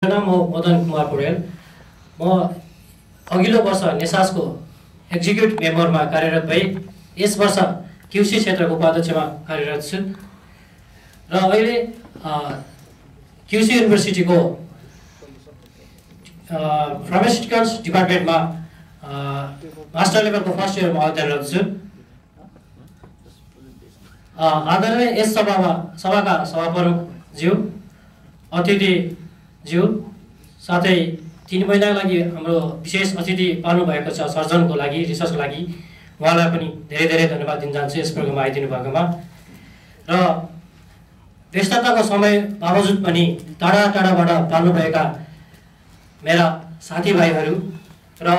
नाम हो मदन कुमार पौडेल। म अघिल्लो वर्ष नेसासको एक्जिक्युटिभ मेम्बरमा कार्यरत भई यस वर्ष क्युसी क्षेत्रको उपाध्यक्षमा कार्यरत छु र अहिले क्युसी युनिभर्सिटीको फार्मास्युटिकल्स डिपार्टमेन्टमा मास्टर लेभलको फर्स्ट इयरमा अध्ययनरत छु। आदरणीय यस सभाका सभाप्रमुखज्यू, अतिथिज्यू, साथै 3 महिनाको लागि हाम्रो विशेष अतिथि पाल्नु भएको छ सर्जनको लागि, रिसर्चको लागि, उहाँलाई पनि धेरै धेरै धन्यवाद दिन चाहन्छु यस प्रोग्राममा आइदिनु भएकोमा। र व्यस्तताको समय बावजुद पनि टाढा टाढाबाट पाल्नुभएका मेरा साथीभाइहरू र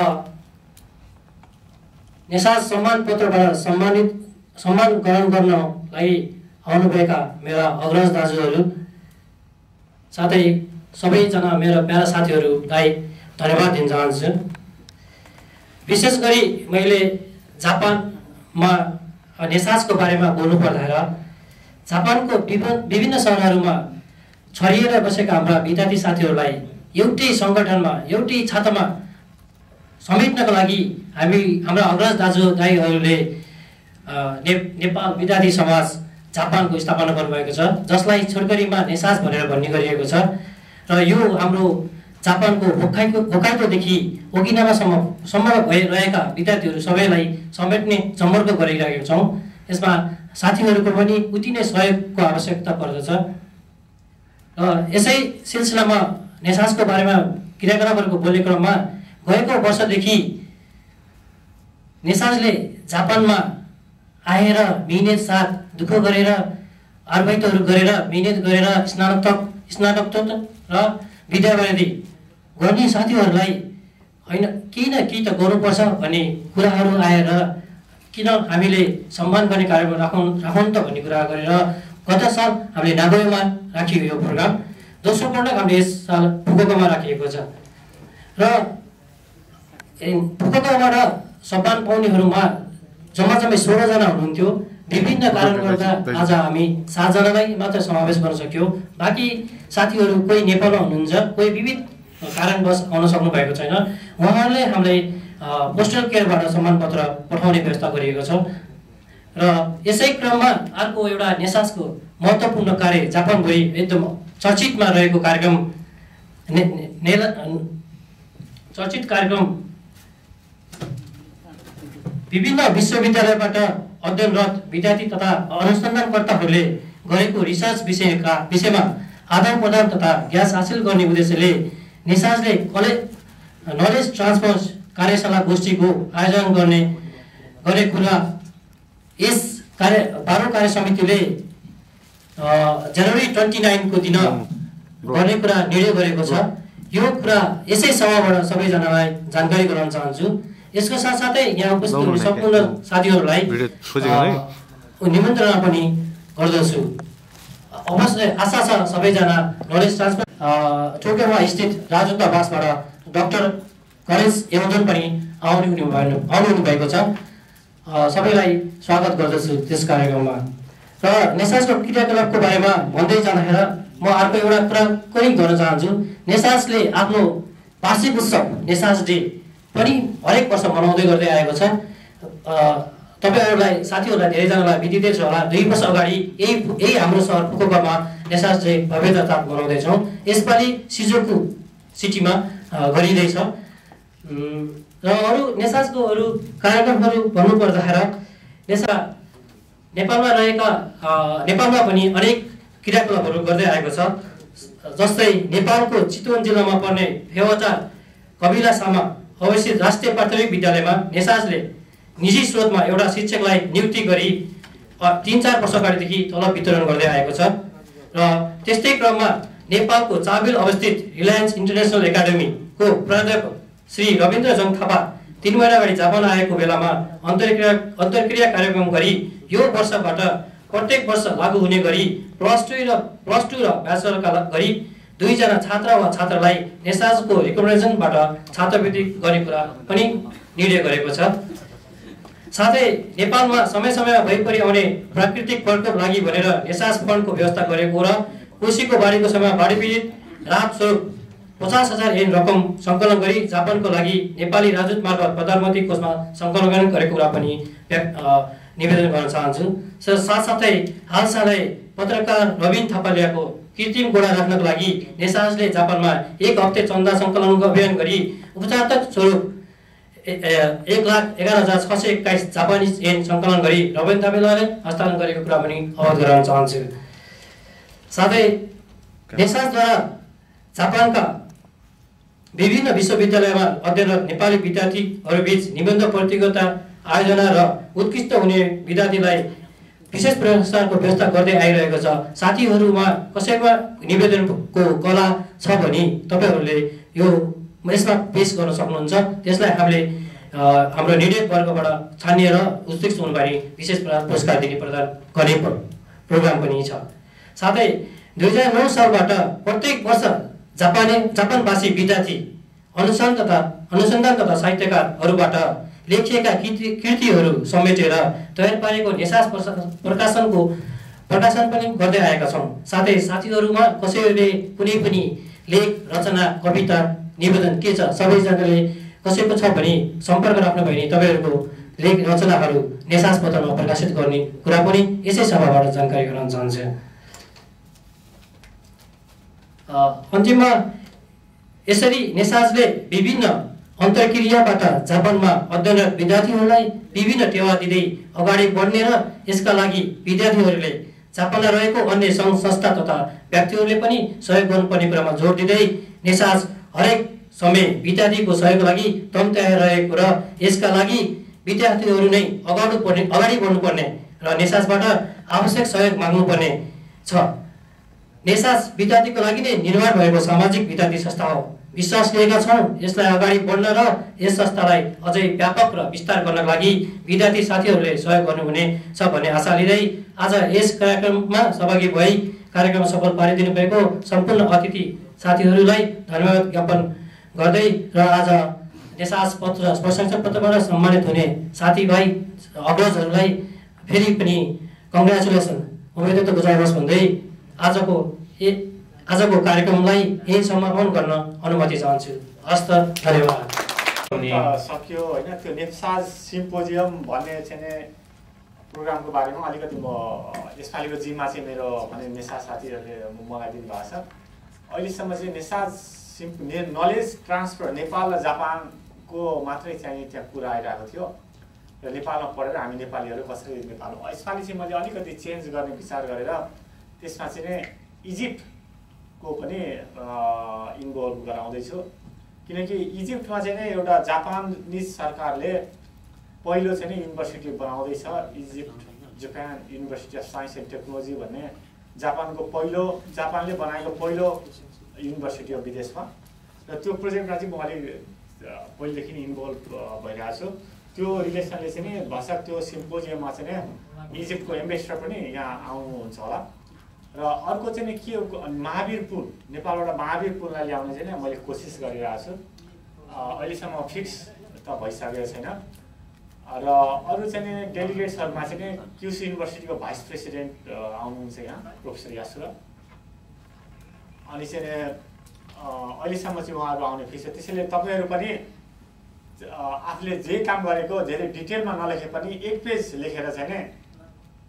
नेसास सम्मान पत्रबाट सम्मान ग्रहण गर्नलाई आउनुभएका मेरा अग्रज दाजुहरू, साथै सबैजना मेरा प्यारा साथीहरूलाई धन्यवाद दिन चाहन्छु। विशेष गरी मैले जापानमा नेसासको बारेमा बोल्नु पर्दा जापानको विभिन्न सहरहरूमा छरिएर बसेका हाम्रा विद्यार्थी साथीहरूलाई एउटै सङ्गठनमा, एउटै छातामा समेट्नको लागि हाम्रा अग्रज दाजुभाइहरूले नेपाल विद्यार्थी समाज जापानको स्थापना गर्नुभएको छ, जसलाई छोटकरीमा नेसास भनेर भन्ने गरिएको छ। र यो हाम्रो जापानको होक्काइडोदेखि ओकिनावासम्म भइरहेका विद्यार्थीहरू सबैलाई समेट्ने जमर्को गरिरहेका छौँ। यसमा साथीहरूको पनि उति नै सहयोगको आवश्यकता पर्दछ। र यसै सिलसिलामा नेसासको बारेमा क्रियाकलापहरूको बोल्ने क्रममा गएको वर्षदेखि नेसासले जापानमा आएर मिहिनेत साथ दुःख गरेर आर्भाइतहरू गरेर मिहिनेत गरेर स्नातकोत्तर र विद्यावृत्ति गर्ने साथीहरूलाई होइन केही न केही त गर्नुपर्छ भन्ने कुराहरू आएर किन हामीले सम्मान गर्ने कार्यक्रम राखौँ त भन्ने कुरा गरेर गत साल हामीले नागोयामा राखियो यो प्रोग्राम। दोस्रो पटक हामीले यस साल फुकुओकामा राखिएको छ र फुकुओकाबाट सम्मान पाउनेहरूमा जम्मै 16 जना हुनुहुन्थ्यो। विभिन्न कारणले गर्दा आज हामी 7 जनालाई मात्र समावेश गर्न सक्यौँ। बाँकी साथीहरू कोही नेपालमा हुनुहुन्छ, कोही विविध कारणवश आउन सक्नु भएको छैन। उहाँहरूले हामीलाई पोस्टल केयरबाट सम्मान पत्र पठाउने व्यवस्था गरिएको छ। र यसै क्रममा अर्को एउटा नेसासको महत्त्वपूर्ण कार्य जापानभरि एकदम चर्चितमा रहेको कार्यक्रम चर्चित कार्यक्रम विभिन्न विश्वविद्यालयबाट अध्ययनरत विद्यार्थी तथा अनुसन्धानकर्ताहरूले गरेको रिसर्च विषयमा आदान प्रदान तथा ज्ञान हासिल गर्ने उद्देश्यले नेसासले नलेज ट्रान्सफर कार्यशाला गोष्ठीको आयोजन गर्ने कुरा यस 12 कार्य समितिले जनवरी 29 को दिन गर्ने कुरा निर्णय गरेको छ। यो कुरा यसै सभाबाट सबैजनालाई जानकारी गराउन चाहन्छु। यसको साथसाथै यहाँ उपस्थित हुने सम्पूर्ण साथीहरूलाई निमन्त्रणा पनि गर्दछु। अवश्य आशा छ सबैजना नलेज ट्रान्सफर टोकियोमा स्थित राजदूतावासबाट डाक्टर गणेश यमजन पनि आउनु भएको छ। सबैलाई स्वागत गर्दछु त्यस कार्यक्रममा। र नेसासको क्रियाकलापको बारेमा भन्दै जाँदाखेरि म अर्को एउटा कुरा पनि गर्न चाहन्छु। नेसासले आफ्नो वार्षिक उत्सव नेसास डे पनि हरेक वर्ष मनाउँदै गर्दै आएको छ। तपाईहरुलाई साथीहरुलाई धेरैजनालाई विदितै छ होला, 2 वर्ष अगाडि यही हाम्रो सहर फुकुओकामा नेसास डे भव्यता साथ मनाउँदै छौं। यसपालि शिजुकु सिटीमा गरिँदैछ। र अरु नेसासको अरु कार्यक्रमहरु भन्नु पर्दाखेरि नेपालमा पनि अनेक क्रियाकलापहरु गर्दै आएको छ। जस्तै नेपालको चितवन जिल्लामा पर्ने फेवाचार कबिलासामा अवस्थित राष्ट्रिय प्राथमिक विद्यालयमा नेसासले निजी स्रोतमा एउटा शिक्षकलाई नियुक्ति गरी 3-4 वर्ष अगाडिदेखि तलब वितरण गर्दै आएको छ। र त्यस्तै क्रममा नेपालको चाबिल अवस्थित रिलायन्स इन्टरनेशनल एकाडेमीको प्राध्यापक श्री रविन्द्र जङ थापा 3 महिना अगाडि जापान आएको बेलामा अन्तर्क्रिया कार्यक्रम गरी यो वर्षबाट प्रत्येक वर्ष लागू हुने गरी +2 र ब्याचलरका गरी 2 जना छात्र वा छात्रालाई नेसासको रिकमेन्डेसनबाट छात्रवृत्ति गर्ने कुरा पनि निर्णय गरेको छ। साथै नेपालमा समयमा भइपरि आउने प्राकृतिक प्रकोप लागि भनेर नेसास फन्डको व्यवस्था गरेको र कोशीको बाढीको समयमा बाढी पीडित राहत स्वरूप 50,000 येन रकम सङ्कलन गरी जापानको लागि नेपाली राजदूत मार्फत प्रधानमन्त्री कोषमा सङ्कलन गरेको कुरा पनि निवेदन गर्न चाहन्छु। साथसाथै हालसालै पत्रकार रबिन थापालियाको कृत्रिम गोडा राख्नको लागि नेसाजले जापानमा 1 हप्ते चन्दा सङ्कलन अभियान गरी उपचारात्मक स्वरूप 1,11,621 जापानिज येन सङ्कलन गरी रबिन थापालियाले हस्तान्तरण गरेको कुरा पनि अवगत गराउन चाहन्छु। साथै नेसाजद्वारा जापानका विभिन्न विश्वविद्यालयमा अध्ययनरत नेपाली विद्यार्थीहरूबीच निबन्ध प्रतियोगिता आयोजना र उत्कृष्ट हुने विद्यार्थीलाई विशेष पुरस्कारको व्यवस्था गर्दै आइरहेको छ। साथीहरूमा कसैमा निवेदनको कला छ भने तपाईँहरूले यो यसमा पेश गर्न सक्नुहुन्छ। त्यसलाई हामीले हाम्रो निर्णय वर्गबाट छानिएर उत्कृष्ट हुनुभयो विशेष पुरस्कार दिने प्रदान गर्ने प्रोग्राम पनि छ। साथै 2009 सालबाट प्रत्येक वर्ष जापानवासी विद्यार्थी अनुसन्धान तथा साहित्यकारहरूबाट लेखिएका कृतिहरू समेटेर तयार पारेको नेसाज प्रकाशन पनि गर्दै आएका छौँ। साथै साथीहरूमा कसैले कुनै पनि लेख रचना कविता निवेदन के छ सबैजनाले कसैको छ भने सम्पर्क राख्नु भयो भने तपाईँहरूको लेख रचनाहरू नेसाज पत्रमा प्रकाशित गर्ने कुरा पनि यसै सभाबाट जानकारी गराउन चाहन्छु। अन्तिममा यसरी नेसाजले विभिन्न अन्तर्क्रियाबाट जापानमा अध्ययनरत विद्यार्थीहरूलाई विभिन्न टेवा दिँदै अगाडि बढ्ने र यसका लागि विद्यार्थीहरूले जापानमा रहेको अन्य सङ्घ संस्था तथा व्यक्तिहरूले पनि सहयोग गर्नुपर्ने कुरामा जोड दिँदै नेसाज हरेक समय विद्यार्थीको सहयोगको लागि तम्ताएर रहेको र यसका लागि विद्यार्थीहरू नै अगाडि बढ्नुपर्ने र नेसाजबाट आवश्यक सहयोग माग्नुपर्ने छ। नेसाज विद्यार्थीको लागि नै निर्माण भएको सामाजिक विद्यार्थी संस्था हो। विश्वास लिएका छौँ यसलाई अगाडि बढ्न र यस संस्थालाई अझै व्यापक र विस्तार गर्नका लागि विद्यार्थी साथीहरूले सहयोग गर्नुहुने छ भन्ने आशा लिँदै आज यस कार्यक्रममा सहभागी भई कार्यक्रम सफल पारिदिनु भएको सम्पूर्ण अतिथि साथीहरूलाई धन्यवाद ज्ञापन गर्दै र आज नेसाज प्रशंसक पत्रबाट सम्मानित हुने साथीभाइ अग्रजहरूलाई फेरि पनि कङ्ग्रेचुलेसन उम्मेदवार गुजार्नुहोस् भन्दै आजको कार्यक्रमलाई यही समापन गर्न अनुमति चाहन्छु। हस्त धन्यवाद। सक्यो होइन त्यो नेसाज सिम्पोजियम भन्ने चाहिँ प्रोग्रामको बारेमा अलिकति म यसपालिको जिम्मा चाहिँ मेरो भने नेसाज साथीहरूले मलाई दिनुभएको छ। अहिलेसम्म चाहिँ नेसाज नलेज ट्रान्सफर नेपाल र जापानको मात्रै चाहिँ त्यहाँ कुरा आइरहेको थियो र नेपालमा पढेर हामी नेपालीहरू कसरी नेपालमा यसपालि चाहिँ मैले अलिकति चेन्ज गर्ने विचार गरेर त्यसमा चाहिँ इजिप्टको पनि इन्भल्भ गराउँदैछु। किनकि इजिप्टमा चाहिँ एउटा जापानिज सरकारले पहिलो चाहिँ युनिभर्सिटी बनाउँदैछ। Japan university of science and technology भन्ने जापानले बनाएको पहिलो युनिभर्सिटी हो विदेशमा र त्यो प्रोजेक्टमा चाहिँ म अलिक पहिलेदेखि इन्भल्भ भइरहेको छु। त्यो रिलेसनले चाहिँ भर्खर त्यो सिम्पोजियममा चाहिँ इजिप्टको एम्बेसडर पनि यहाँ आउनुहुन्छ होला र अर्को चाहिँ के हो महावीर पुल नेपालबाट महावीर पुललाई ल्याउने चाहिँ मैले कोसिस गरिरहेको छु। अहिलेसम्म फिक्स त भइसकेको छैन र अरू चाहिँ डेलिगेट्सहरूमा चाहिँ क्युसी युनिभर्सिटीको भाइस प्रेसिडेन्ट आउनुहुन्छ यहाँ प्रोफेसर यासुरा। अनि चाहिँ अहिलेसम्म चाहिँ उहाँहरू आउने फिक्स छ। त्यसैले तपाईँहरू पनि आफूले जे काम गरेको धेरै डिटेलमा नलेखे पनि 1 पेज लेखेर चाहिँ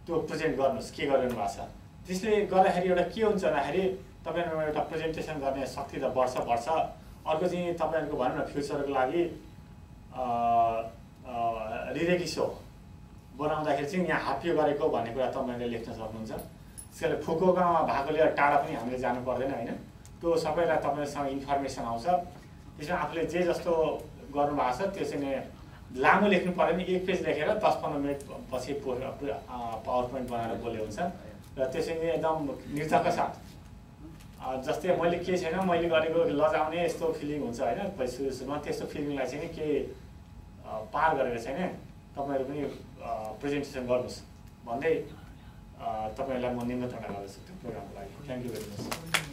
त्यो प्रेजेन्ट गर्नुहोस् के गरिरहनु भएको छ। त्यसले गर्दाखेरि एउटा के हुन्छ भन्दाखेरि तपाईँहरूमा एउटा प्रेजेन्टेसन गर्ने शक्ति त बढ्छ। अर्को चाहिँ तपाईँहरूको भनौँ न फ्युचरको लागि रिरेकिसो बनाउँदाखेरि चाहिँ यहाँ हापियो गरेको भन्ने कुरा तपाईँहरूले लेख्न सक्नुहुन्छ। त्यसैले फुकुओकामा भएकोले टाढा पनि हामीले जानु पर्दैन होइन। त्यो सबैलाई तपाईँहरूसँग इन्फर्मेसन आउँछ। त्यसमा आफूले जे जस्तो गर्नुभएको छ त्यो चाहिँ लामो लेख्नु पऱ्यो भने 1 पेज लेखेर 10-15 मिनट पछि पावर पोइन्ट बनाएर बोले हुन्छ र त्यसै एकदम निर्धक्क साथ जस्तै मैले के छैन मैले गरेको लजाउने यस्तो फिलिङ हुन्छ होइन। सुरुमा त्यस्तो फिलिङलाई चाहिँ के पार गरेर चाहिँ तपाईँहरू पनि प्रेजेन्टेसन गर्नुहोस् भन्दै तपाईँहरूलाई म निमन्त्रणा गर्दछु त्यो प्रोग्रामको लागि। Thank you very much.